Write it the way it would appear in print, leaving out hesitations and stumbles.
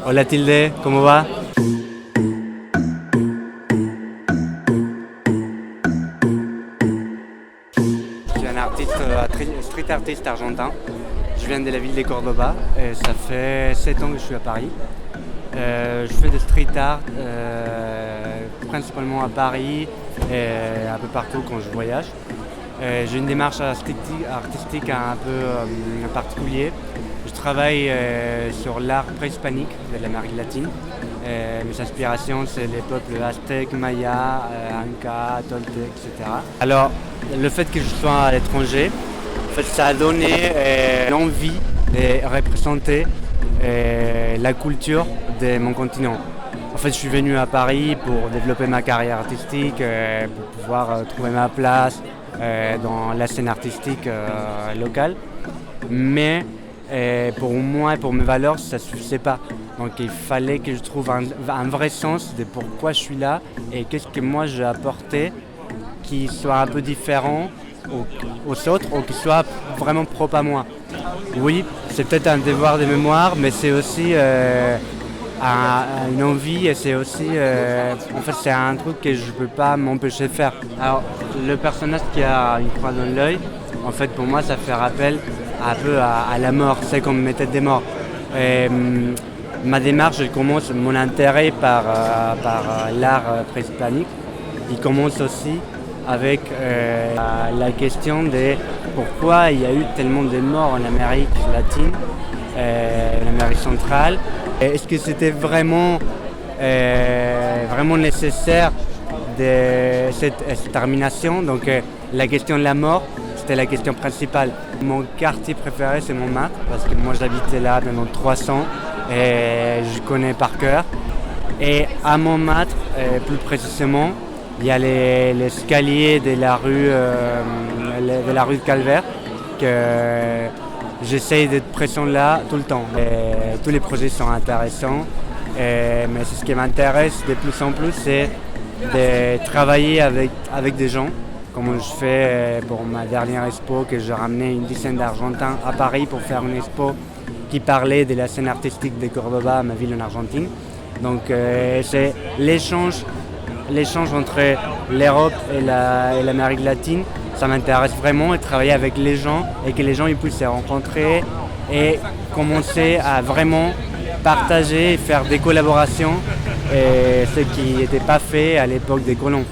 Hola Tilde, ¿cómo va? Je suis un artiste, street artiste argentin. Je viens de la ville de Cordoba et ça fait 7 ans que je suis à Paris. Je fais de street art principalement à Paris et un peu partout quand je voyage. J'ai une démarche artistique un peu particulière. Je travaille sur l'art préhispanique de l'Amérique latine. Mes inspirations, c'est les peuples aztèques, mayas, incas, toltèques, etc. Alors, le fait que je sois à l'étranger, en fait, ça a donné l'envie de représenter la culture de mon continent. En fait, je suis venu à Paris pour développer ma carrière artistique, pour pouvoir trouver ma place dans la scène artistique locale. Mais pour moi et pour mes valeurs, ça ne suffisait pas. Donc il fallait que je trouve un vrai sens de pourquoi je suis là et qu'est-ce que moi j'ai apporté qui soit un peu différent aux autres ou qui soit vraiment propre à moi. Oui, c'est peut-être un devoir de mémoire, mais c'est aussi une envie et c'est aussi, en fait, c'est un truc que je ne peux pas m'empêcher de faire. Alors, le personnage qui a une croix dans l'œil, en fait, pour moi, ça fait rappel un peu à la mort, c'est comme mes têtes des morts. Et, ma démarche, elle commence, mon intérêt par l'art préhispanique, il commence aussi avec la question de pourquoi il y a eu tellement de morts en Amérique latine, en Amérique centrale. Est-ce que c'était vraiment nécessaire de cette extermination? Donc la question de la mort, c'était la question principale. Mon quartier préféré, c'est Montmartre, parce que moi j'habitais là pendant 3 ans et je connais par cœur. Et à Montmartre, plus précisément, il y a l'escalier de la rue de Calvaire que j'essaye d'être présent là tout le temps. Et tous les projets sont intéressants, mais ce qui m'intéresse de plus en plus, c'est de travailler avec des gens, comme je fais pour ma dernière expo, que j'ai ramené une dizaine d'Argentins à Paris pour faire une expo qui parlait de la scène artistique de Cordoba, ma ville en Argentine. Donc c'est l'échange entre l'Europe et l'Amérique latine. Ça m'intéresse vraiment de travailler avec les gens et que les gens ils puissent se rencontrer et commencer à vraiment partager et faire des collaborations, et ce qui n'était pas fait à l'époque des colons.